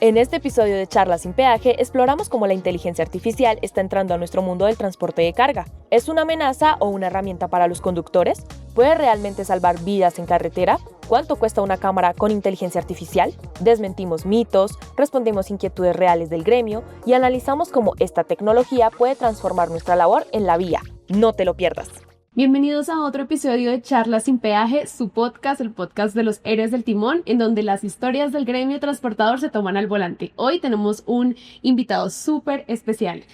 En este episodio de Charlas sin Peaje exploramos cómo la inteligencia artificial está entrando a nuestro mundo del transporte de carga. ¿Es una amenaza o una herramienta para los conductores? ¿Puede realmente salvar vidas en carretera? ¿Cuánto cuesta una cámara con inteligencia artificial? Desmentimos mitos, respondemos inquietudes reales del gremio y analizamos cómo esta tecnología puede transformar nuestra labor en la vía. No te lo pierdas. Bienvenidos a otro episodio de Charlas sin Peaje, su podcast, el podcast de los héroes del timón, en donde las historias del gremio transportador se toman al volante. Hoy tenemos un invitado súper especial.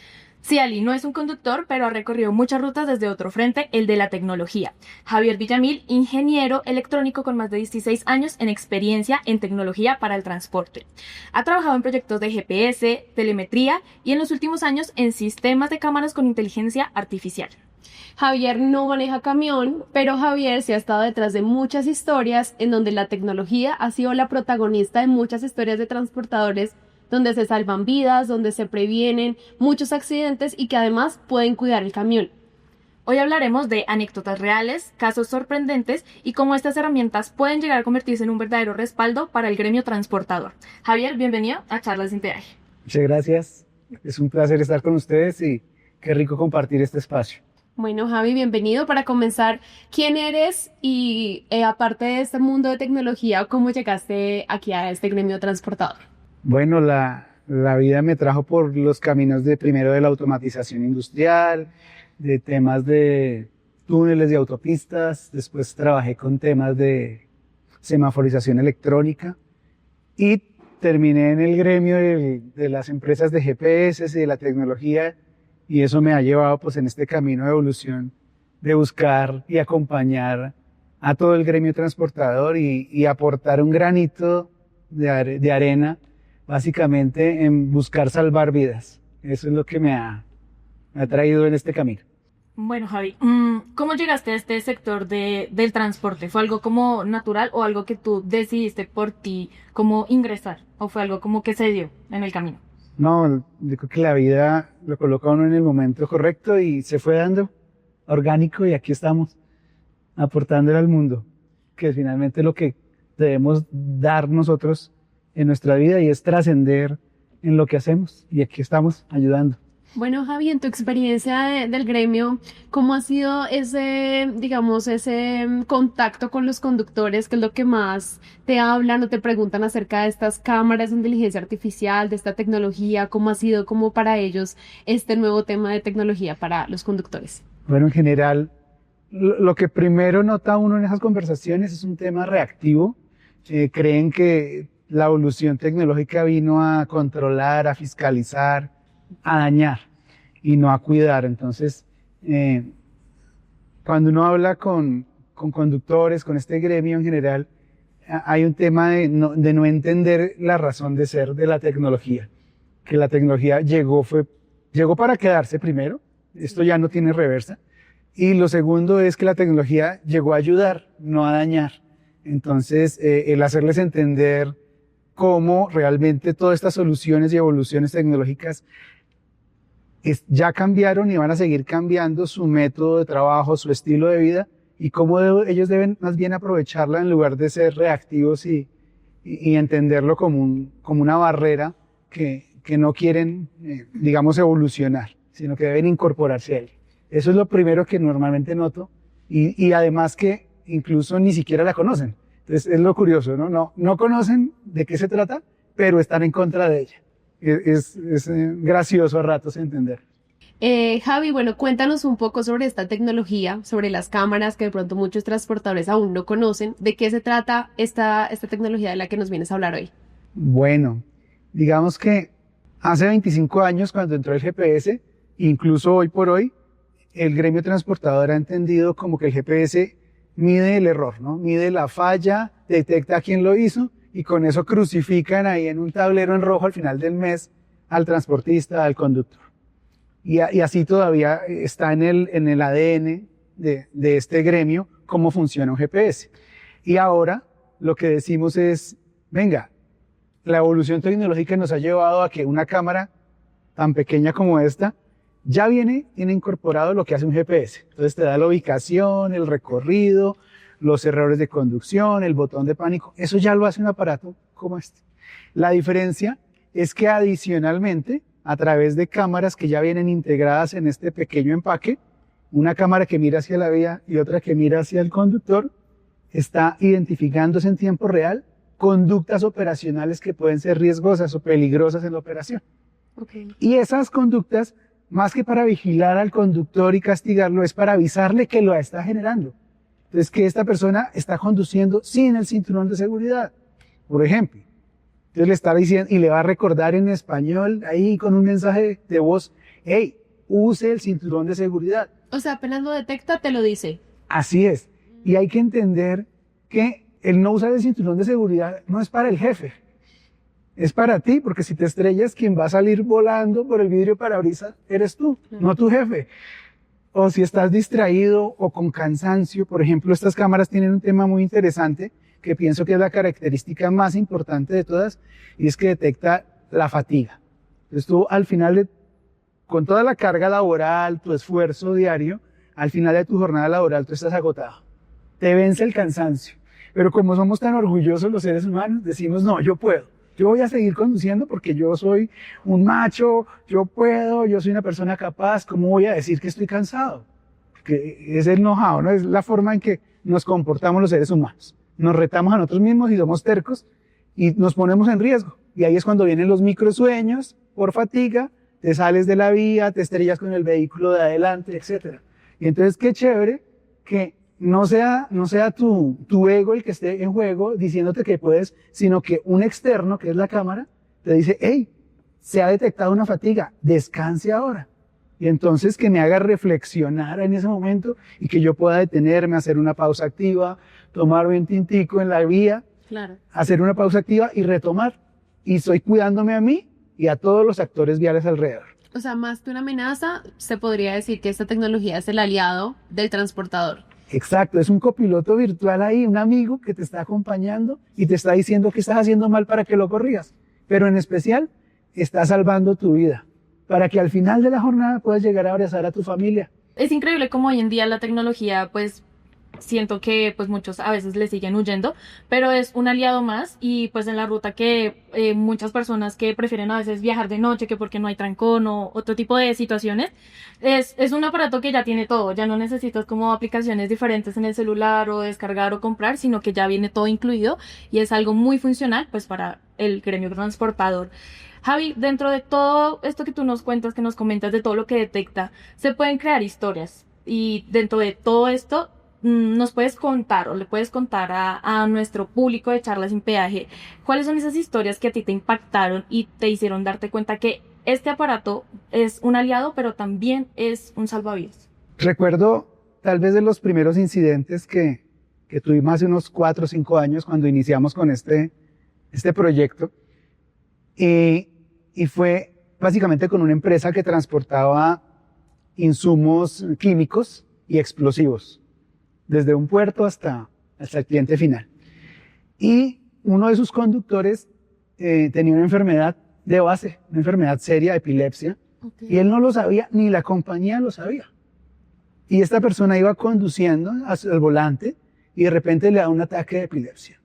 Sí, Ali, no es un conductor, pero ha recorrido muchas rutas desde otro frente, el de la tecnología. Javier Villamil, ingeniero electrónico con más de 16 años en experiencia en tecnología para el transporte. Ha trabajado en proyectos de GPS, telemetría y en los últimos años en sistemas de cámaras con inteligencia artificial. Javier no maneja camión, pero Javier sí ha estado detrás de muchas historias en donde la tecnología ha sido la protagonista de muchas historias de transportadores donde se salvan vidas, donde se previenen muchos accidentes y que además pueden cuidar el camión. Hoy hablaremos de anécdotas reales, casos sorprendentes y cómo estas herramientas pueden llegar a convertirse en un verdadero respaldo para el gremio transportador. Javier, bienvenido a Charlas sin Peaje. Muchas gracias. Es un placer estar con ustedes y qué rico compartir este espacio. Bueno, Javi, bienvenido. Para comenzar, ¿quién eres? Y aparte de este mundo de tecnología, ¿cómo llegaste aquí a este gremio transportador? Bueno, la vida me trajo por los caminos primero de la automatización industrial, de temas de túneles y autopistas, después trabajé con temas de semaforización electrónica y terminé en el gremio de las empresas de GPS y de la tecnología. Y eso me ha llevado pues en este camino de evolución de buscar y acompañar a todo el gremio transportador y aportar un granito de arena básicamente en buscar salvar vidas. Eso es lo que me ha traído en este camino. Bueno, Javi, ¿cómo llegaste a este sector del transporte? ¿Fue algo como natural o algo que tú decidiste por ti como ingresar? ¿O fue algo como que se dio en el camino? No, yo creo que la vida lo coloca a uno en el momento correcto y se fue dando orgánico y aquí estamos aportándole al mundo, que es finalmente lo que debemos dar nosotros en nuestra vida y es trascender en lo que hacemos y aquí estamos ayudando. Bueno, Javi, en tu experiencia del gremio, ¿cómo ha sido ese contacto con los conductores? ¿Qué es lo que más te hablan o te preguntan acerca de estas cámaras de inteligencia artificial, de esta tecnología? ¿Cómo ha sido como para ellos este nuevo tema de tecnología para los conductores? Bueno, en general, lo que primero nota uno en esas conversaciones es un tema reactivo. Creen que la evolución tecnológica vino a controlar, a fiscalizar, a dañar y no a cuidar. Entonces, cuando uno habla con conductores, con este gremio en general, hay un tema de no entender la razón de ser de la tecnología. Que la tecnología llegó para quedarse primero, esto ya no tiene reversa. Y lo segundo es que la tecnología llegó a ayudar, no a dañar. Entonces, el hacerles entender cómo realmente todas estas soluciones y evoluciones tecnológicas ya cambiaron y van a seguir cambiando su método de trabajo, su estilo de vida y cómo ellos deben más bien aprovecharla en lugar de ser reactivos y entenderlo como una barrera que no quieren, digamos, evolucionar, sino que deben incorporarse a él. Eso es lo primero que normalmente noto y además que incluso ni siquiera la conocen. Entonces es lo curioso, ¿no? No conocen de qué se trata, pero están en contra de ella. Es gracioso a ratos entender. Javi, bueno, cuéntanos un poco sobre esta tecnología, sobre las cámaras que de pronto muchos transportadores aún no conocen. ¿De qué se trata esta tecnología de la que nos vienes a hablar hoy? Bueno, digamos que hace 25 años cuando entró el GPS, incluso hoy por hoy, el gremio transportador ha entendido como que el GPS mide el error, ¿no? Mide la falla, detecta a quién lo hizo y con eso crucifican ahí en un tablero en rojo al final del mes al transportista, al conductor. Y así todavía está en el ADN de este gremio cómo funciona un GPS. Y ahora lo que decimos es, venga, la evolución tecnológica nos ha llevado a que una cámara tan pequeña como esta ya tiene incorporado lo que hace un GPS. Entonces te da la ubicación, el recorrido, los errores de conducción, el botón de pánico. Eso ya lo hace un aparato como este. La diferencia es que adicionalmente, a través de cámaras que ya vienen integradas en este pequeño empaque, una cámara que mira hacia la vía y otra que mira hacia el conductor, está identificándose en tiempo real conductas operacionales que pueden ser riesgosas o peligrosas en la operación. Okay. Y esas conductas, más que para vigilar al conductor y castigarlo, es para avisarle que lo está generando. Entonces, que esta persona está conduciendo sin el cinturón de seguridad, por ejemplo. Entonces le está diciendo y le va a recordar en español ahí con un mensaje de voz, hey, use el cinturón de seguridad. O sea, apenas lo detecta, te lo dice. Así es. Y hay que entender que el no usar el cinturón de seguridad no es para el jefe, es para ti, porque si te estrellas, quien va a salir volando por el vidrio parabrisas eres tú, no tu jefe. O si estás distraído o con cansancio, por ejemplo, estas cámaras tienen un tema muy interesante que pienso que es la característica más importante de todas, y es que detecta la fatiga. Entonces tú al final, con toda la carga laboral, tu esfuerzo diario, al final de tu jornada laboral tú estás agotado. Te vence el cansancio. Pero como somos tan orgullosos los seres humanos, decimos, no, yo puedo. Yo voy a seguir conduciendo porque yo soy un macho, yo puedo, yo soy una persona capaz. ¿Cómo voy a decir que estoy cansado? Que es el know-how, ¿no? Es la forma en que nos comportamos los seres humanos. Nos retamos a nosotros mismos y somos tercos y nos ponemos en riesgo. Y ahí es cuando vienen los microsueños por fatiga, te sales de la vía, te estrellas con el vehículo de adelante, etc. Y entonces qué chévere que no sea tu ego el que esté en juego diciéndote que puedes, sino que un externo, que es la cámara, te dice, hey, se ha detectado una fatiga, descanse ahora. Y entonces que me haga reflexionar en ese momento y que yo pueda detenerme, hacer una pausa activa, tomarme un tintico en la vía, Claro. hacer una pausa activa y retomar. Y estoy cuidándome a mí y a todos los actores viales alrededor. O sea, más que una amenaza, se podría decir que esta tecnología es el aliado del transportador. Exacto, es un copiloto virtual ahí, un amigo que te está acompañando y te está diciendo que estás haciendo mal para que lo corrijas. Pero en especial, está salvando tu vida, para que al final de la jornada puedas llegar a abrazar a tu familia. Es increíble cómo hoy en día la tecnología, pues, siento que pues muchos a veces le siguen huyendo, pero es un aliado más y pues en la ruta que muchas personas que prefieren a veces viajar de noche que porque no hay trancón o otro tipo de situaciones, es un aparato que ya tiene todo, ya no necesitas como aplicaciones diferentes en el celular o descargar o comprar, sino que ya viene todo incluido y es algo muy funcional pues para el gremio transportador. Javi, dentro de todo esto que tú nos cuentas, que nos comentas de todo lo que detecta, se pueden crear historias y dentro de todo esto nos puedes contar o le puedes contar a nuestro público de Charlas sin Peaje cuáles son esas historias que a ti te impactaron y te hicieron darte cuenta que este aparato es un aliado, pero también es un salvavidas. Recuerdo tal vez de los primeros incidentes que tuvimos hace unos 4 o 5 años cuando iniciamos con este proyecto y fue básicamente con una empresa que transportaba insumos químicos y explosivos desde un puerto hasta el cliente final. Y uno de sus conductores tenía una enfermedad de base, una enfermedad seria, epilepsia, y él no lo sabía, ni la compañía lo sabía. Y esta persona iba conduciendo al volante y de repente le da un ataque de epilepsia.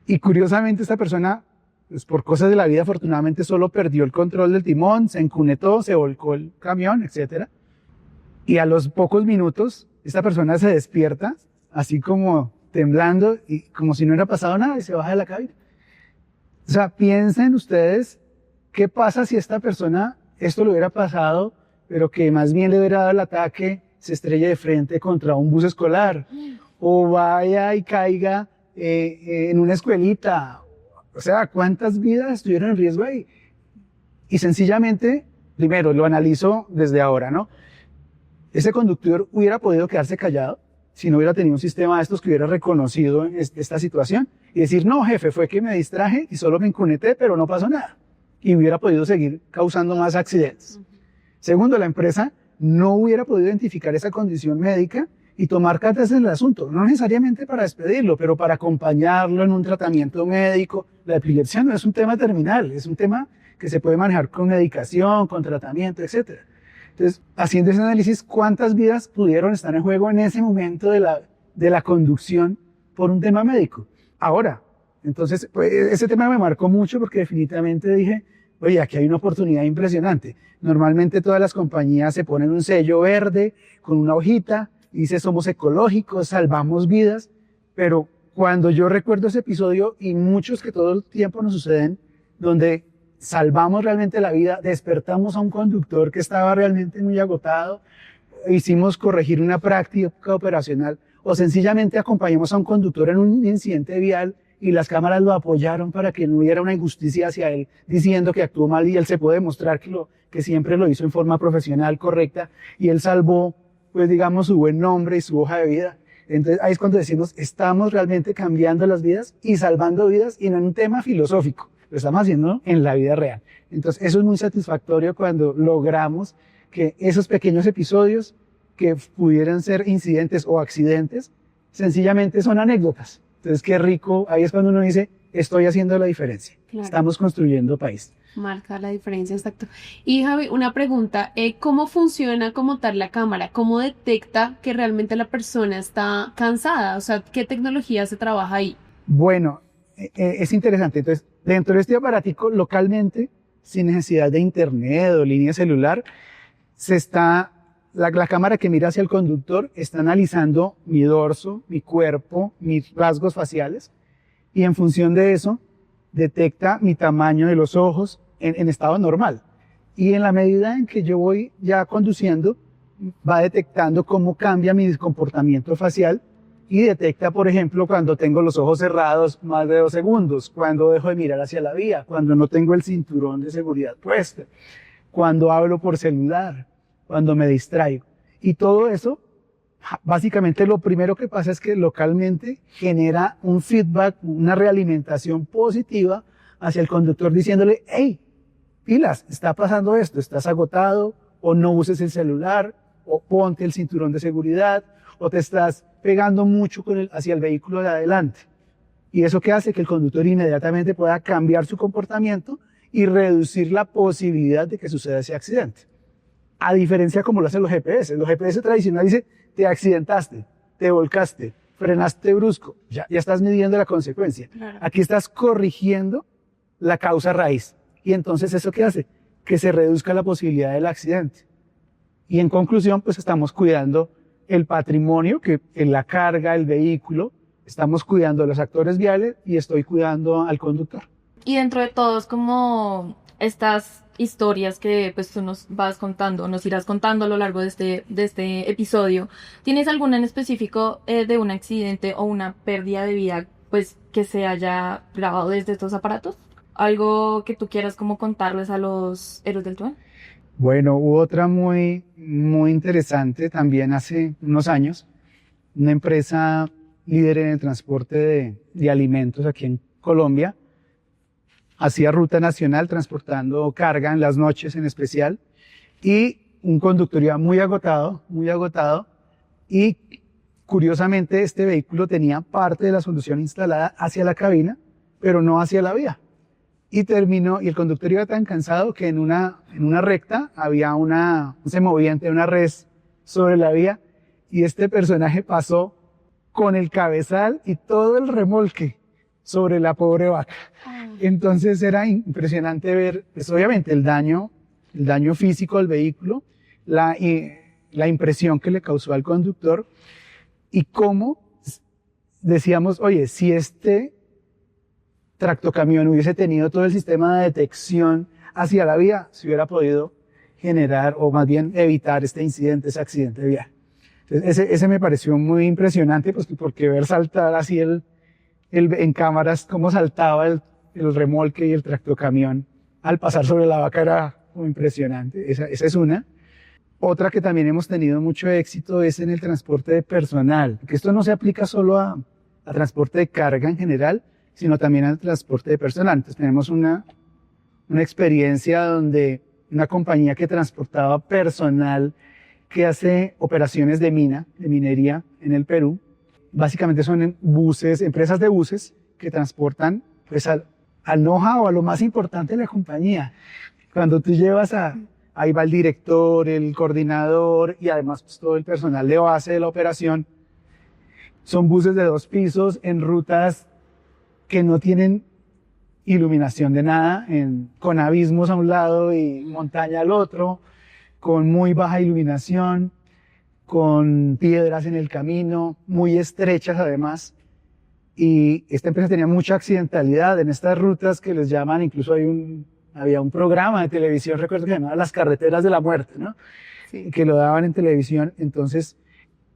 Y curiosamente esta persona, pues por cosas de la vida, afortunadamente solo perdió el control del timón, se encunetó, se volcó el camión, etc. Y a los pocos minutos, esta persona se despierta, así como temblando y como si no hubiera pasado nada y se baja de la cabina. O sea, piensen ustedes qué pasa si esta persona, esto le hubiera pasado, pero que más bien le hubiera dado el ataque, se estrella de frente contra un bus escolar o vaya y caiga en una escuelita. O sea, ¿cuántas vidas estuvieron en riesgo ahí? Y sencillamente, primero, lo analizo desde ahora, ¿no? Ese conductor hubiera podido quedarse callado si no hubiera tenido un sistema de estos que hubiera reconocido esta situación y decir, no, jefe, fue que me distraje y solo me encuneté, pero no pasó nada. Y hubiera podido seguir causando más accidentes. Segundo, la empresa no hubiera podido identificar esa condición médica y tomar cartas en el asunto, no necesariamente para despedirlo, pero para acompañarlo en un tratamiento médico. La epilepsia no es un tema terminal, es un tema que se puede manejar con medicación, con tratamiento, etc. Entonces, haciendo ese análisis, ¿cuántas vidas pudieron estar en juego en ese momento de la conducción por un tema médico? Ahora, Entonces, pues, ese tema me marcó mucho porque definitivamente dije, oye, aquí hay una oportunidad impresionante. Normalmente todas las compañías se ponen un sello verde con una hojita, y dice somos ecológicos, salvamos vidas, pero cuando yo recuerdo ese episodio y muchos que todo el tiempo nos suceden, donde salvamos realmente la vida, despertamos a un conductor que estaba realmente muy agotado, hicimos corregir una práctica operacional o sencillamente acompañamos a un conductor en un incidente vial y las cámaras lo apoyaron para que no hubiera una injusticia hacia él diciendo que actuó mal y él se puede demostrar que siempre lo hizo en forma profesional, correcta, y él salvó, pues digamos, su buen nombre y su hoja de vida. Entonces ahí es cuando decimos, estamos realmente cambiando las vidas y salvando vidas y no en un tema filosófico, lo estamos haciendo en la vida real. Entonces eso es muy satisfactorio cuando logramos que esos pequeños episodios que pudieran ser incidentes o accidentes, sencillamente son anécdotas. Entonces, qué rico, ahí es cuando uno dice, estoy haciendo la diferencia. Claro. Estamos construyendo país. Marca la diferencia, exacto. Y Javi, una pregunta, ¿cómo funciona como tal la cámara? ¿Cómo detecta que realmente la persona está cansada? O sea, ¿qué tecnología se trabaja ahí? Bueno, es interesante. Entonces, dentro de este aparatico, localmente, sin necesidad de internet o línea celular, la cámara que mira hacia el conductor está analizando mi dorso, mi cuerpo, mis rasgos faciales, y en función de eso detecta mi tamaño de los ojos en estado normal. Y en la medida en que yo voy ya conduciendo, va detectando cómo cambia mi comportamiento facial y detecta, por ejemplo, cuando tengo los ojos cerrados más de 2 segundos, cuando dejo de mirar hacia la vía, cuando no tengo el cinturón de seguridad puesto, cuando hablo por celular, cuando me distraigo. Y todo eso, básicamente lo primero que pasa es que localmente genera un feedback, una realimentación positiva hacia el conductor diciéndole, hey, pilas, está pasando esto, estás agotado, o no uses el celular, o ponte el cinturón de seguridad, o te estás pegando mucho hacia el vehículo de adelante. Y eso que hace que el conductor inmediatamente pueda cambiar su comportamiento y reducir la posibilidad de que suceda ese accidente. A diferencia como lo hacen los GPS. Los GPS tradicionales dicen, te accidentaste, te volcaste, frenaste brusco, ya estás midiendo la consecuencia. Claro. Aquí estás corrigiendo la causa raíz. Y entonces, ¿eso qué hace? Que se reduzca la posibilidad del accidente. Y en conclusión, pues estamos cuidando el patrimonio, que en la carga, el vehículo, estamos cuidando a los actores viales y estoy cuidando al conductor. Y dentro de todos, como estas historias que pues tú nos vas contando, nos irás contando a lo largo de este episodio, ¿tienes alguna en específico de un accidente o una pérdida de vida pues que se haya grabado desde estos aparatos? ¿Algo que tú quieras como contarles a los héroes del trueno? Bueno, hubo otra muy interesante también hace unos años, una empresa líder en el transporte de alimentos aquí en Colombia, hacía ruta nacional transportando carga en las noches en especial, y un conductor iba muy agotado, y curiosamente este vehículo tenía parte de la solución instalada hacia la cabina, pero no hacia la vía. Y el conductor iba tan cansado que en una recta había un semoviente, una res sobre la vía, y este personaje pasó con el cabezal y todo el remolque sobre la pobre vaca. Entonces era impresionante ver, pues obviamente el daño físico al vehículo, la impresión que le causó al conductor, y cómo decíamos, oye, si este tractocamión hubiese tenido todo el sistema de detección hacia la vía, se hubiera podido generar, o más bien evitar ese accidente vial. Entonces, ese me pareció muy impresionante, pues, porque ver saltar así en cámaras, cómo saltaba el remolque y el tractocamión al pasar sobre la vaca era muy impresionante. Esa es una. Otra que también hemos tenido mucho éxito es en el transporte de personal, porque esto no se aplica solo a transporte de carga en general, sino también al transporte de personal. Entonces tenemos una experiencia donde una compañía que transportaba personal que hace operaciones de minería en el Perú, básicamente son empresas de buses que transportan pues al know-how, a lo más importante de la compañía. Cuando tú llevas ahí va el director, el coordinador y además pues, todo el personal de base de la operación. Son buses de 2 pisos en rutas que no tienen iluminación de nada, con abismos a un lado y montaña al otro, con muy baja iluminación, con piedras en el camino, muy estrechas además. Y esta empresa tenía mucha accidentalidad en estas rutas que les llaman, incluso había un programa de televisión, recuerdo que se llamaba Las Carreteras de la Muerte, ¿no? Sí. Que lo daban en televisión. Entonces,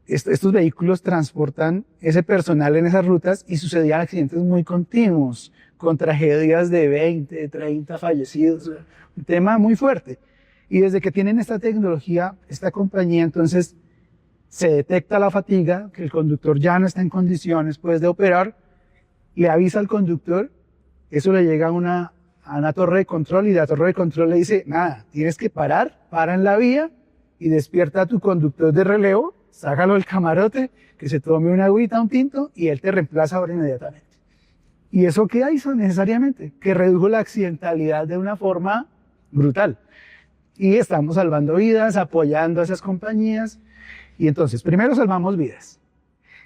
estos vehículos transportan ese personal en esas rutas y sucedían accidentes muy continuos, con tragedias de 20, 30 fallecidos, un tema muy fuerte. Y desde que tienen esta tecnología, esta compañía, entonces se detecta la fatiga, que el conductor ya no está en condiciones pues de operar, le avisa al conductor, eso le llega a una torre de control y la torre de control le dice, nada, tienes que parar, para en la vía y despierta a tu conductor de relevo, sácalo del camarote, que se tome una agüita, un tinto y él te reemplaza ahora inmediatamente. ¿Y eso qué hizo necesariamente? Que redujo la accidentalidad de una forma brutal. Y estamos salvando vidas, apoyando a esas compañías. Y entonces, primero salvamos vidas.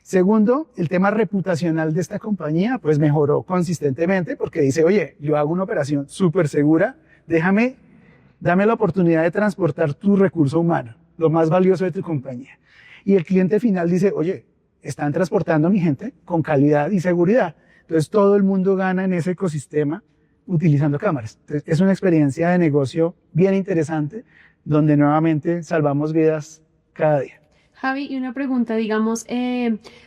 Segundo, el tema reputacional de esta compañía pues mejoró consistentemente porque dice, oye, yo hago una operación súper segura, dame la oportunidad de transportar tu recurso humano, lo más valioso de tu compañía. Y el cliente final dice, oye, están transportando a mi gente con calidad y seguridad. Entonces todo el mundo gana en ese ecosistema utilizando cámaras. Entonces, es una experiencia de negocio bien interesante donde nuevamente salvamos vidas cada día. Javi, y una pregunta, digamos,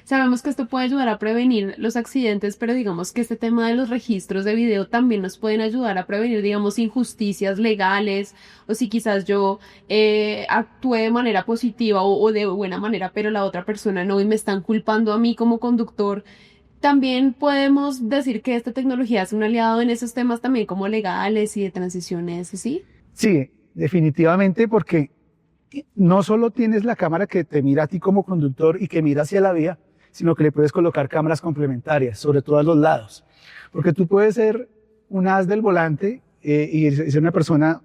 sabemos que esto puede ayudar a prevenir los accidentes, pero digamos que este tema de los registros de video también nos pueden ayudar a prevenir, digamos, injusticias legales, o si quizás yo actué de manera positiva o de buena manera, pero la otra persona no, y me están culpando a mí como conductor. También podemos decir que esta tecnología es un aliado en esos temas también como legales y de transiciones, ¿sí? Sí, definitivamente, porque no solo tienes la cámara que te mira a ti como conductor y que mira hacia la vía, sino que le puedes colocar cámaras complementarias, sobre todo a los lados. Porque tú puedes ser un as del volante y ser una persona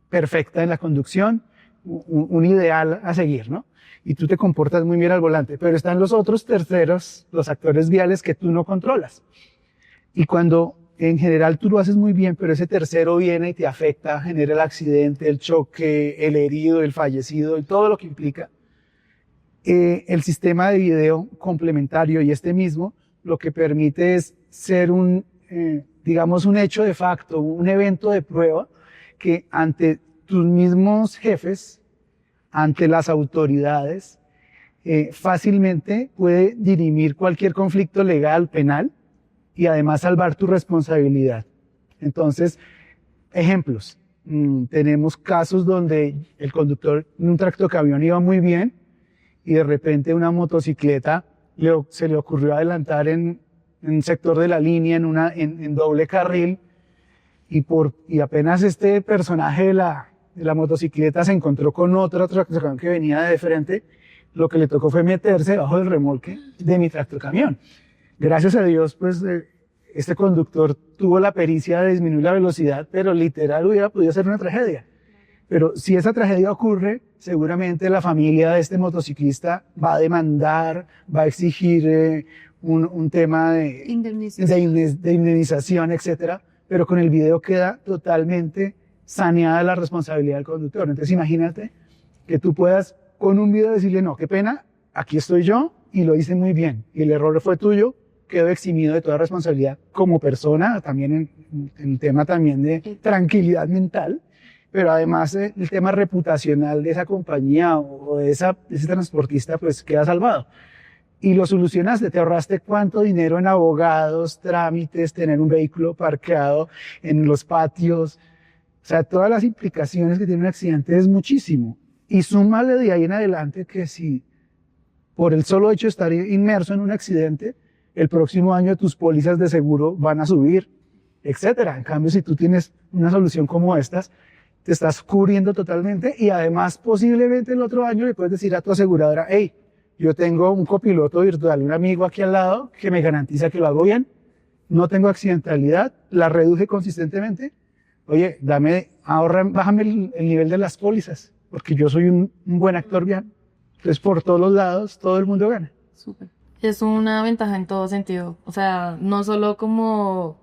perfecta en la conducción, un ideal a seguir, ¿no? Y tú te comportas muy bien al volante, pero están los otros terceros, los actores viales que tú no controlas. Y cuando en general tú lo haces muy bien, pero ese tercero viene y te afecta, genera el accidente, el choque, el herido, el fallecido y todo lo que implica. El sistema de video complementario y este mismo lo que permite es ser digamos, un hecho de facto, un evento de prueba que ante tus mismos jefes, ante las autoridades, fácilmente puede dirimir cualquier conflicto legal, penal, y además salvar tu responsabilidad. Entonces, ejemplos. Tenemos casos donde el conductor en un tractocamión iba muy bien y de repente una motocicleta se le ocurrió adelantar en un sector de la línea, en doble carril, y apenas este personaje de la motocicleta se encontró con otro tractocamión que venía de frente, lo que le tocó fue meterse debajo del remolque de mi tractocamión. Gracias a Dios, pues, este conductor tuvo la pericia de disminuir la velocidad, pero literal hubiera podido ser una tragedia. Pero si esa tragedia ocurre, seguramente la familia de este motociclista va a demandar, va a exigir un tema de indemnización, etcétera, pero con el video queda totalmente saneada la responsabilidad del conductor. Entonces imagínate que tú puedas con un video decirle, no, qué pena, aquí estoy yo y lo hice muy bien, y el error fue tuyo, quedo eximido de toda responsabilidad como persona, también en el tema también de tranquilidad mental, pero además el tema reputacional de esa compañía o de ese transportista pues queda salvado. Y lo solucionaste, te ahorraste cuánto dinero en abogados, trámites, tener un vehículo parqueado en los patios, o sea, todas las implicaciones que tiene un accidente es muchísimo. Y súmale de ahí en adelante que si por el solo hecho de estar inmerso en un accidente, el próximo año tus pólizas de seguro van a subir, etcétera. En cambio, si tú tienes una solución como estas, te estás cubriendo totalmente y además posiblemente el otro año le puedes decir a tu aseguradora, hey, yo tengo un copiloto virtual, un amigo aquí al lado que me garantiza que lo hago bien, no tengo accidentalidad, la reduje consistentemente, oye, bájame el nivel de las pólizas, porque yo soy un buen actor bien. Entonces, por todos los lados, todo el mundo gana. Súper. Es una ventaja en todo sentido. O sea, no solo como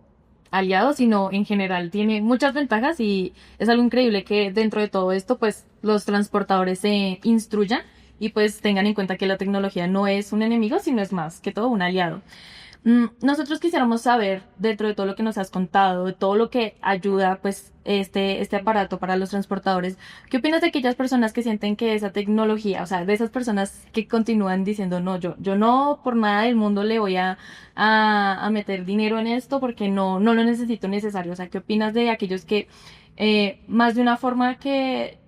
aliado, sino en general tiene muchas ventajas y es algo increíble que dentro de todo esto, pues los transportadores se instruyan y pues tengan en cuenta que la tecnología no es un enemigo, sino es más que todo un aliado. Nosotros quisiéramos saber, dentro de todo lo que nos has contado, de todo lo que ayuda, pues, este aparato para los transportadores, ¿qué opinas de aquellas personas que sienten que esa tecnología, o sea, de esas personas que continúan diciendo, no, yo no por nada del mundo le voy a meter dinero en esto porque no lo necesito necesario? O sea, ¿qué opinas de aquellos que, más de una forma que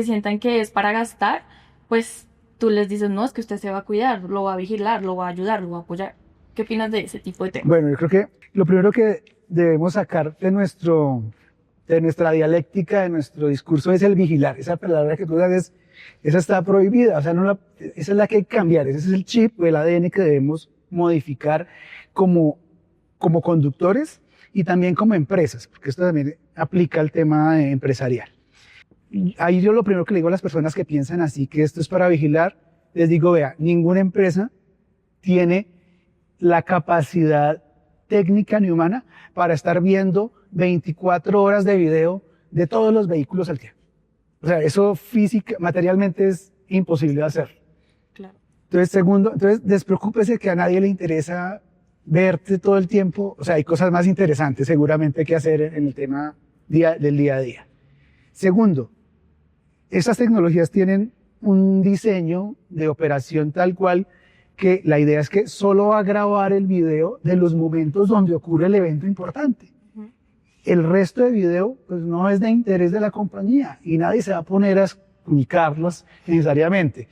sientan que es para gastar, pues, tú les dices, no, es que usted se va a cuidar, lo va a vigilar, lo va a ayudar, lo va a apoyar? ¿Qué opinas de ese tipo de temas? Bueno, yo creo que lo primero que debemos sacar de nuestra dialéctica, de nuestro discurso, es el vigilar. Esa palabra que tú sabes, esa está prohibida, o sea, esa es la que hay que cambiar, ese es el chip o el ADN que debemos modificar como conductores y también como empresas, porque esto también aplica al tema empresarial. Ahí yo lo primero que le digo a las personas que piensan así, que esto es para vigilar, les digo, vea, ninguna empresa tiene la capacidad técnica ni humana para estar viendo 24 horas de video de todos los vehículos al tiempo. O sea, eso materialmente es imposible de hacer. Claro. Entonces, segundo, despreocúpese que a nadie le interesa verte todo el tiempo. O sea, hay cosas más interesantes seguramente que hacer en el tema del día a día. Segundo, estas tecnologías tienen un diseño de operación tal cual que la idea es que solo va a grabar el video de los momentos donde ocurre el evento importante. El resto de video pues no es de interés de la compañía y nadie se va a poner a publicarlos necesariamente.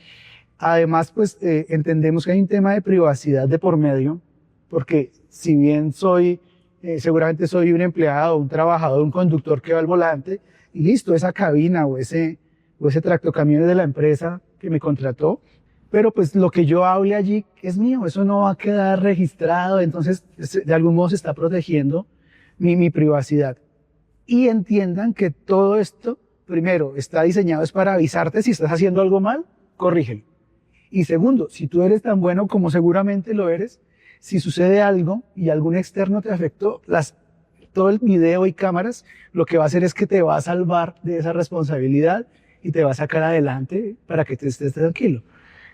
Además, pues entendemos que hay un tema de privacidad de por medio, porque si bien seguramente soy un empleado, un trabajador, un conductor que va al volante, y listo, esa cabina o ese tractocamión es de la empresa que me contrató, pero pues lo que yo hable allí es mío, eso no va a quedar registrado, entonces de algún modo se está protegiendo mi privacidad. Y entiendan que todo esto, primero, está diseñado es para avisarte si estás haciendo algo mal, corrígelo. Y segundo, si tú eres tan bueno como seguramente lo eres, si sucede algo y algún externo te afectó, todo el video y cámaras, lo que va a hacer es que te va a salvar de esa responsabilidad y te va a sacar adelante para que te estés tranquilo.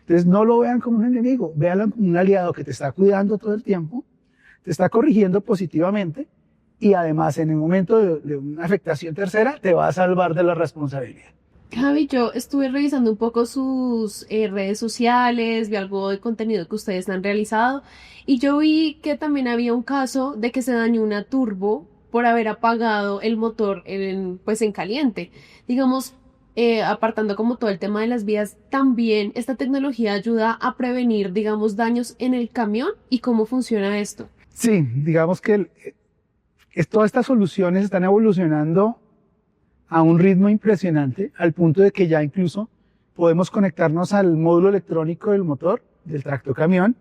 Entonces no lo vean como un enemigo, véanlo como un aliado que te está cuidando todo el tiempo, te está corrigiendo positivamente y además en el momento de una afectación tercera te va a salvar de la responsabilidad. Javi, yo estuve revisando un poco sus redes sociales, vi algo de contenido que ustedes han realizado y yo vi que también había un caso de que se dañó una turbo por haber apagado el motor en caliente. Digamos, apartando como todo el tema de las vías, también esta tecnología ayuda a prevenir, digamos, daños en el camión y cómo funciona esto. Sí, digamos que todas estas soluciones están evolucionando a un ritmo impresionante, al punto de que ya incluso podemos conectarnos al módulo electrónico del motor, del tractocamión,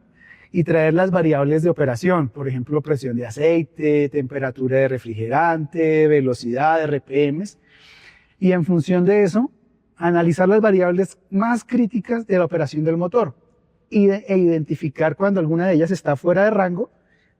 y traer las variables de operación, por ejemplo, presión de aceite, temperatura de refrigerante, velocidad, RPMs, y en función de eso, analizar las variables más críticas de la operación del motor e identificar cuando alguna de ellas está fuera de rango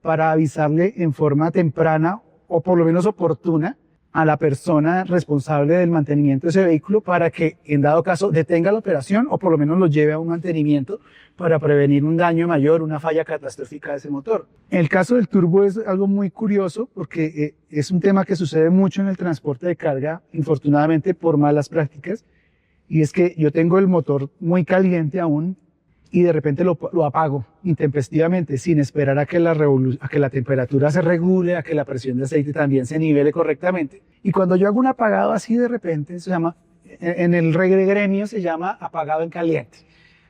para avisarle en forma temprana o por lo menos oportuna a la persona responsable del mantenimiento de ese vehículo para que, en dado caso, detenga la operación o por lo menos lo lleve a un mantenimiento para prevenir un daño mayor, una falla catastrófica de ese motor. En el caso del turbo es algo muy curioso porque es un tema que sucede mucho en el transporte de carga, infortunadamente por malas prácticas, y es que yo tengo el motor muy caliente aún y de repente lo apago intempestivamente sin esperar a que la temperatura se regule, a que la presión de aceite también se nivele correctamente. Y cuando yo hago un apagado así de repente, se llama, en el gremio se llama apagado en caliente.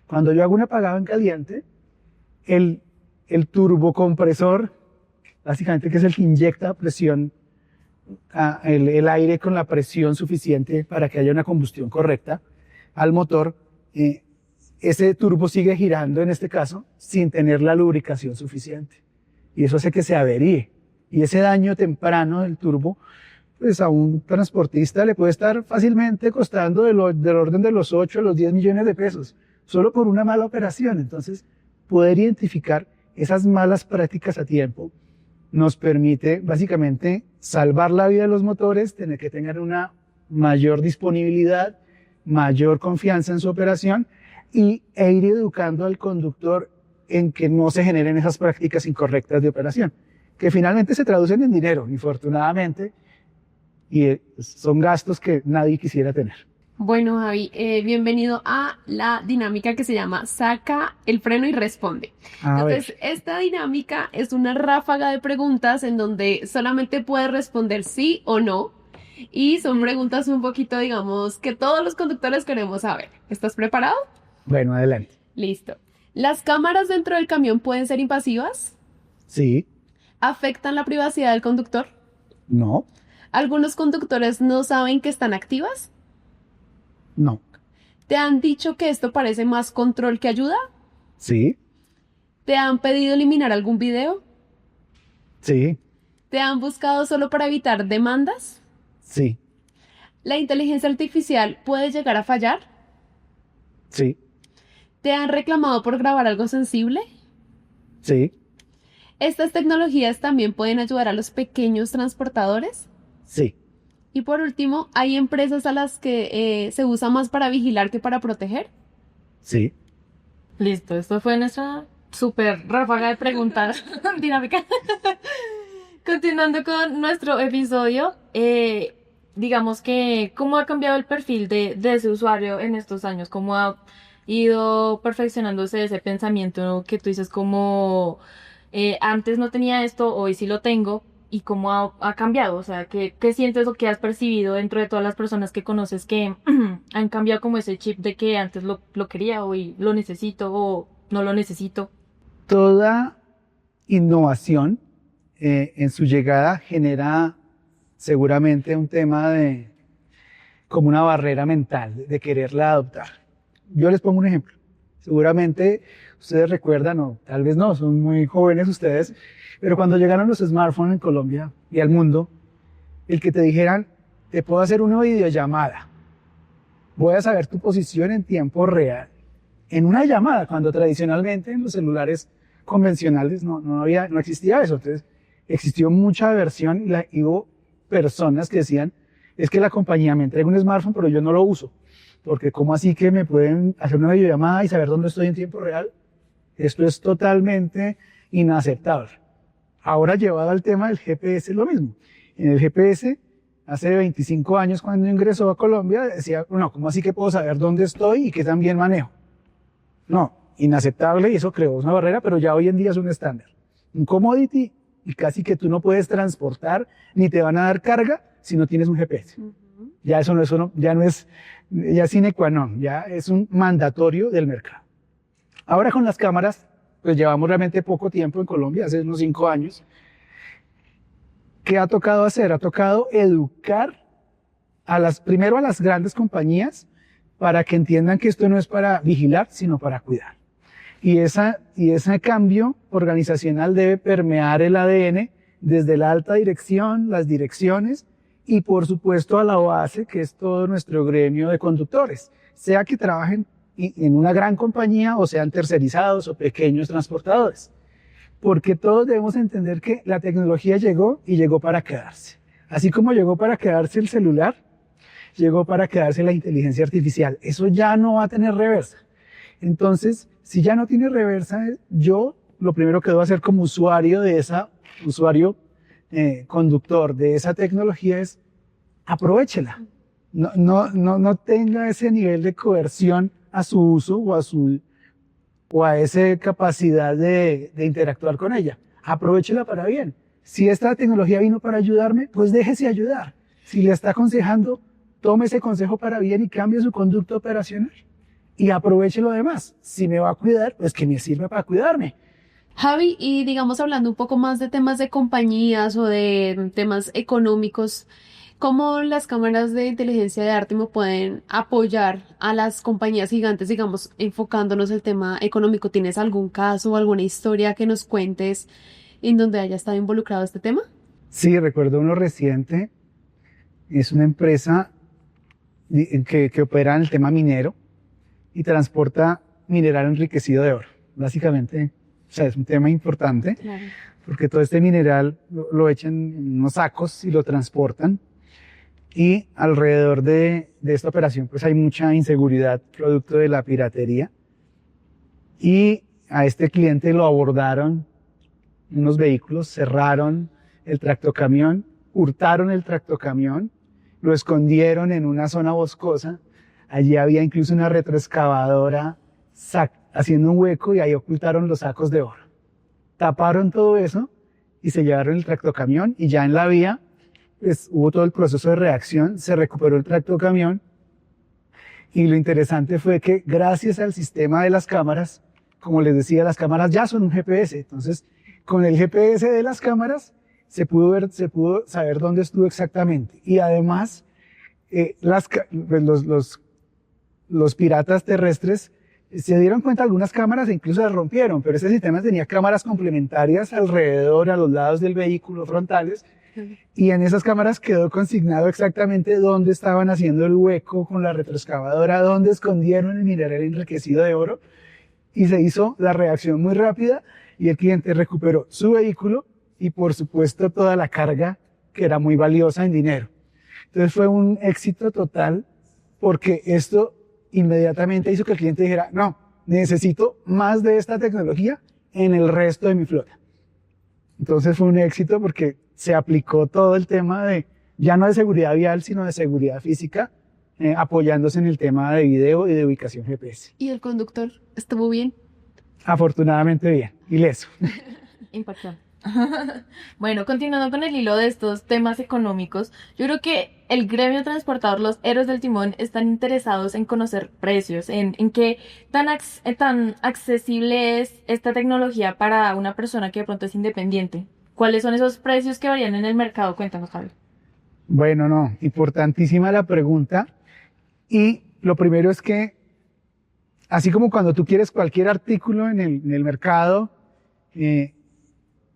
Cuando yo hago un apagado en caliente, el turbocompresor, básicamente que es el que inyecta presión, el aire con la presión suficiente para que haya una combustión correcta al motor, ese turbo sigue girando en este caso sin tener la lubricación suficiente y eso hace que se averíe y ese daño temprano del turbo pues a un transportista le puede estar fácilmente costando del orden de los 8 a los 10 millones de pesos solo por una mala operación. Entonces poder identificar esas malas prácticas a tiempo nos permite básicamente salvar la vida de los motores, tener que tener una mayor disponibilidad, mayor confianza en su operación e ir educando al conductor en que no se generen esas prácticas incorrectas de operación, que finalmente se traducen en dinero, infortunadamente, y son gastos que nadie quisiera tener. Bueno, Javi, bienvenido a la dinámica que se llama Saca el freno y responde. Entonces, esta dinámica es una ráfaga de preguntas en donde solamente puedes responder sí o no. Y son preguntas un poquito, digamos, que todos los conductores queremos saber. ¿Estás preparado? Bueno, adelante. Listo. ¿Las cámaras dentro del camión pueden ser invasivas? Sí. ¿Afectan la privacidad del conductor? No. ¿Algunos conductores no saben que están activas? No. ¿Te han dicho que esto parece más control que ayuda? Sí. ¿Te han pedido eliminar algún video? Sí. ¿Te han buscado solo para evitar demandas? Sí. ¿La inteligencia artificial puede llegar a fallar? Sí. ¿Te han reclamado por grabar algo sensible? Sí. ¿Estas tecnologías también pueden ayudar a los pequeños transportadores? Sí. Y por último, ¿hay empresas a las que se usa más para vigilar que para proteger? Sí. Listo, esto fue nuestra súper ráfaga de preguntas dinámica. Continuando con nuestro episodio, digamos que cómo ha cambiado el perfil de ese usuario en estos años, cómo ha ido perfeccionándose ese pensamiento que tú dices como antes no tenía esto, hoy sí lo tengo, y cómo ha cambiado, o sea, ¿qué sientes o qué has percibido dentro de todas las personas que conoces que han cambiado como ese chip de que antes lo quería, hoy lo necesito o no lo necesito? Toda innovación en su llegada genera seguramente un tema de como una barrera mental de quererla adoptar. Yo les pongo un ejemplo. Seguramente ustedes recuerdan, o tal vez no, son muy jóvenes ustedes, pero cuando llegaron los smartphones en Colombia y al mundo, el que te dijeran, te puedo hacer una videollamada, voy a saber tu posición en tiempo real, en una llamada, cuando tradicionalmente en los celulares convencionales no existía eso. Entonces existió mucha aversión y hubo personas que decían, es que la compañía me entrega un smartphone, pero yo no lo uso, porque ¿cómo así que me pueden hacer una videollamada y saber dónde estoy en tiempo real? Esto es totalmente inaceptable. Ahora llevado al tema del GPS es lo mismo. En el GPS, hace 25 años cuando ingresó a Colombia, decía, no, ¿cómo así que puedo saber dónde estoy y qué tan bien manejo? No, inaceptable, y eso creó una barrera, pero ya hoy en día es un estándar. Un commodity, y casi que tú no puedes transportar ni te van a dar carga si no tienes un GPS. Ya eso ya no es sine qua non, ya es un mandatorio del mercado. Ahora con las cámaras, pues llevamos realmente poco tiempo en Colombia, hace unos 5 años. ¿Qué ha tocado hacer? Ha tocado educar primero a las grandes compañías para que entiendan que esto no es para vigilar, sino para cuidar. Y ese cambio organizacional debe permear el ADN desde la alta dirección, las direcciones y por supuesto a la base, que es todo nuestro gremio de conductores, sea que trabajen en una gran compañía o sean tercerizados o pequeños transportadores. Porque todos debemos entender que la tecnología llegó y llegó para quedarse. Así como llegó para quedarse el celular, llegó para quedarse la inteligencia artificial. Eso ya no va a tener reversa. Entonces, si ya no tiene reversa, yo lo primero que debo hacer como usuario conductor de esa tecnología es aprovéchela. No tenga ese nivel de coerción a su uso o a esa capacidad de interactuar con ella. Aprovéchela para bien. Si esta tecnología vino para ayudarme, pues déjese ayudar. Si le está aconsejando, tome ese consejo para bien y cambie su conducta operacional. Y aproveche lo demás. Si me va a cuidar, pues que me sirva para cuidarme. Javi, y digamos hablando un poco más de temas de compañías o de temas económicos, ¿cómo las cámaras de inteligencia de Artimo pueden apoyar a las compañías gigantes, digamos, enfocándonos en el tema económico? ¿Tienes algún caso o alguna historia que nos cuentes en donde haya estado involucrado este tema? Sí, recuerdo uno reciente. Es una empresa que opera en el tema minero y transporta mineral enriquecido de oro. básicamente. O sea, es un tema importante, Claro. porque todo este mineral lo echan en unos sacos y lo transportan. Y alrededor de esta operación, pues hay mucha inseguridad producto de la piratería. Y a este cliente lo abordaron unos vehículos, cerraron el tractocamión, hurtaron el tractocamión, lo escondieron en una zona boscosa. Allí había incluso una retroexcavadora haciendo un hueco y ahí ocultaron los sacos de oro. Taparon todo eso y se llevaron el tractocamión y ya en la vía pues, hubo todo el proceso de reacción, se recuperó el tractocamión y lo interesante fue que gracias al sistema de las cámaras, como les decía, las cámaras ya son un GPS, entonces con el GPS de las cámaras se pudo saber dónde estuvo exactamente y además los piratas terrestres se dieron cuenta algunas cámaras e incluso las rompieron, pero ese sistema tenía cámaras complementarias alrededor, a los lados del vehículo, frontales, y en esas cámaras quedó consignado exactamente dónde estaban haciendo el hueco con la retroexcavadora, dónde escondieron el mineral enriquecido de oro, y se hizo la reacción muy rápida y el cliente recuperó su vehículo y por supuesto toda la carga que era muy valiosa en dinero. Entonces fue un éxito total porque esto inmediatamente hizo que el cliente dijera, no, necesito más de esta tecnología en el resto de mi flota. Entonces fue un éxito porque se aplicó todo el tema de, ya no de seguridad vial, sino de seguridad física, apoyándose en el tema de video y de ubicación GPS. ¿Y el conductor estuvo bien? Afortunadamente bien, ileso. Impactante. Bueno, continuando con el hilo de estos temas económicos, yo creo que el gremio transportador, los héroes del timón, están interesados en conocer precios, en qué tan accesible es esta tecnología para una persona que de pronto es independiente. ¿Cuáles son esos precios que varían en el mercado? Cuéntanos, Javi. Bueno, no, importantísima la pregunta. Y lo primero es que, así como cuando tú quieres cualquier artículo en el mercado,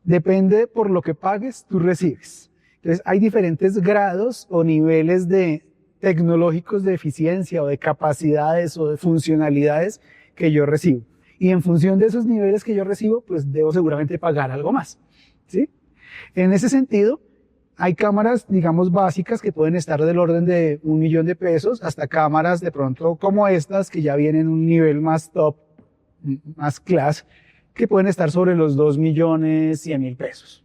depende por lo que pagues, tú recibes. Entonces, hay diferentes grados o niveles tecnológicos de eficiencia o de capacidades o de funcionalidades que yo recibo. Y en función de esos niveles que yo recibo, pues debo seguramente pagar algo más, ¿sí? En ese sentido, hay cámaras, digamos, básicas que pueden estar del orden de $1.000.000 hasta cámaras de pronto como estas que ya vienen un nivel más top, más class, que pueden estar sobre los $2.100.000.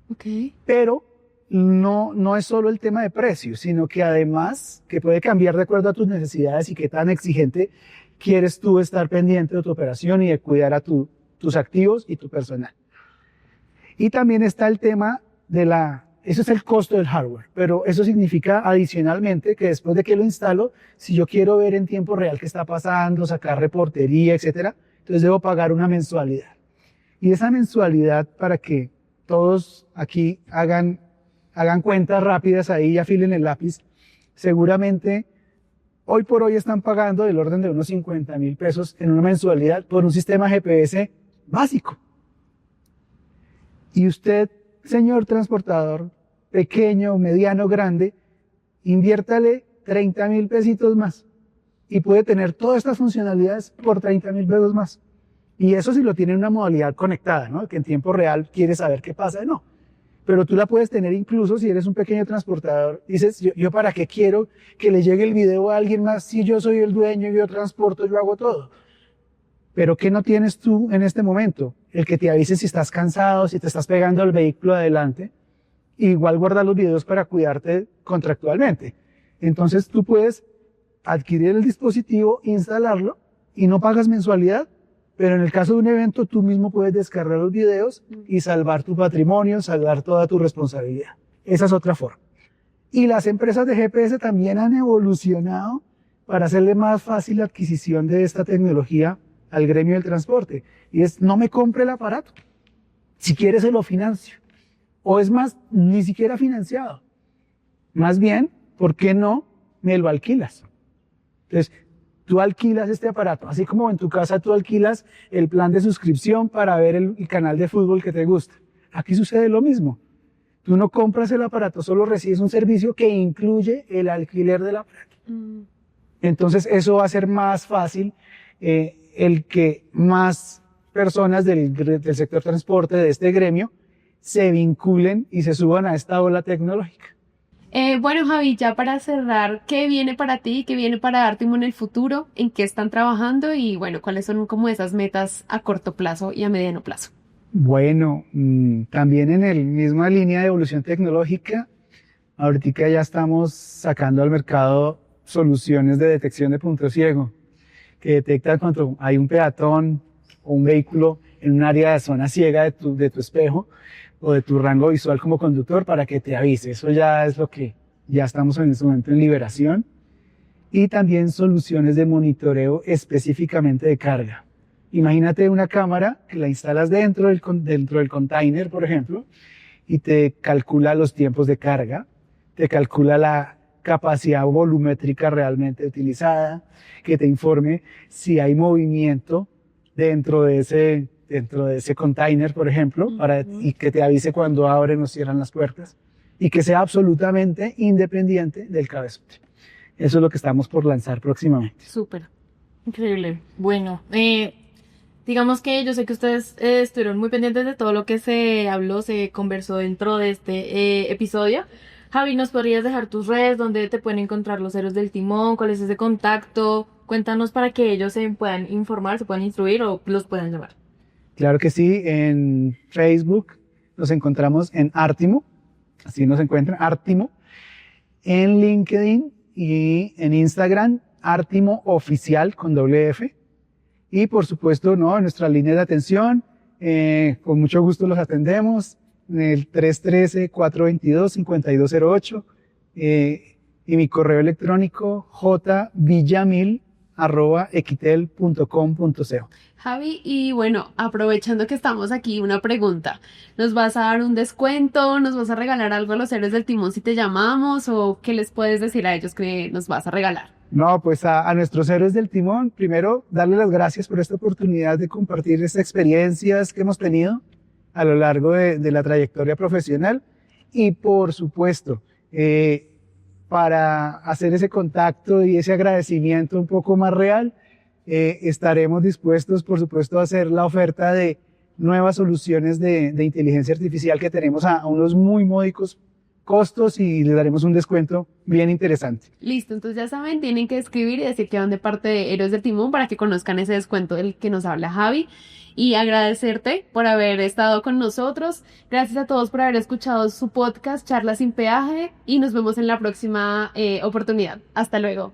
Ok. Pero no es solo el tema de precio, sino que además que puede cambiar de acuerdo a tus necesidades y qué tan exigente quieres tú estar pendiente de tu operación y de cuidar a tus activos y tu personal. Y también está el tema eso es el costo del hardware, pero eso significa adicionalmente que después de que lo instalo, si yo quiero ver en tiempo real qué está pasando, sacar reportería, etcétera, entonces debo pagar una mensualidad. Y esa mensualidad, para que todos aquí hagan cuentas rápidas ahí y afilen el lápiz, seguramente hoy por hoy están pagando del orden de unos $50.000 en una mensualidad por un sistema GPS básico. Y usted, señor transportador, pequeño, mediano, grande, inviértale $30.000 más y puede tener todas estas funcionalidades por $30.000 más. Y eso si lo tiene en una modalidad conectada, ¿no? Que en tiempo real quiere saber qué pasa, no. Pero tú la puedes tener incluso si eres un pequeño transportador. Dices, yo para qué quiero que le llegue el video a alguien más si yo soy el dueño, yo transporto, yo hago todo. Pero ¿qué no tienes tú en este momento? El que te avise si estás cansado, si te estás pegando al vehículo adelante. Igual guardar los videos para cuidarte contractualmente. Entonces tú puedes adquirir el dispositivo, instalarlo y no pagas mensualidad, pero en el caso de un evento tú mismo puedes descargar los videos y salvar tu patrimonio, salvar toda tu responsabilidad. Esa es otra forma. Y las empresas de GPS también han evolucionado para hacerle más fácil la adquisición de esta tecnología al gremio del transporte. Y es, no me compre el aparato. Si quieres se lo financio. O es más, ni siquiera financiado. Más bien, ¿por qué no me lo alquilas? Entonces, tú alquilas este aparato, así como en tu casa tú alquilas el plan de suscripción para ver el canal de fútbol que te gusta. Aquí sucede lo mismo. Tú no compras el aparato, solo recibes un servicio que incluye el alquiler del aparato. Entonces, eso va a ser más fácil el que más personas del sector transporte de este gremio se vinculen y se suban a esta ola tecnológica. Bueno, Javi, ya para cerrar, ¿qué viene para ti? ¿Qué viene para Artimo en el futuro? ¿En qué están trabajando? Y bueno, ¿cuáles son como esas metas a corto plazo y a mediano plazo? Bueno, también en el misma línea de evolución tecnológica, ahorita ya estamos sacando al mercado soluciones de detección de punto ciego, que detectan cuando hay un peatón o un vehículo en un área de zona ciega de tu espejo o de tu rango visual como conductor para que te avise. Eso ya es lo que ya estamos en este momento en liberación. Y también soluciones de monitoreo específicamente de carga. Imagínate una cámara que la instalas dentro del container, por ejemplo, y te calcula los tiempos de carga, te calcula la capacidad volumétrica realmente utilizada, que te informe si hay movimiento dentro de ese container, por ejemplo, y que te avise cuando abren o cierran las puertas, y que sea absolutamente independiente del cabezote. Eso es lo que estamos por lanzar próximamente. Súper. Increíble. Bueno, digamos que yo sé que ustedes estuvieron muy pendientes de todo lo que se habló, se conversó dentro de este episodio. Javi, ¿nos podrías dejar tus redes donde te pueden encontrar los héroes del timón? ¿Cuál es ese contacto? Cuéntanos para que ellos se puedan informar, se puedan instruir o los puedan llamar. Claro que sí, en Facebook nos encontramos en Artimo, así nos encuentran, Artimo, en LinkedIn y en Instagram, Artimo Oficial con .f. Y por supuesto, ¿no?, en nuestra línea de atención, con mucho gusto los atendemos, en el 313-422-5208, y mi correo electrónico jvillamil@equitel.com.co. Javi, y bueno, aprovechando que estamos aquí, una pregunta. ¿Nos vas a dar un descuento? ¿Nos vas a regalar algo a los héroes del timón si te llamamos? ¿O qué les puedes decir a ellos que nos vas a regalar? No, pues a nuestros héroes del timón, primero, darles las gracias por esta oportunidad de compartir estas experiencias que hemos tenido a lo largo de la trayectoria profesional y, por supuesto, para hacer ese contacto y ese agradecimiento un poco más real, estaremos dispuestos, por supuesto, a hacer la oferta de nuevas soluciones de inteligencia artificial que tenemos a unos muy módicos costos y les daremos un descuento bien interesante. Listo, entonces ya saben, tienen que escribir y decir que van de parte de Héroes del Timón para que conozcan ese descuento del que nos habla Javi. Y agradecerte por haber estado con nosotros. Gracias a todos por haber escuchado su podcast Charlas sin Peaje y nos vemos en la próxima oportunidad. Hasta luego.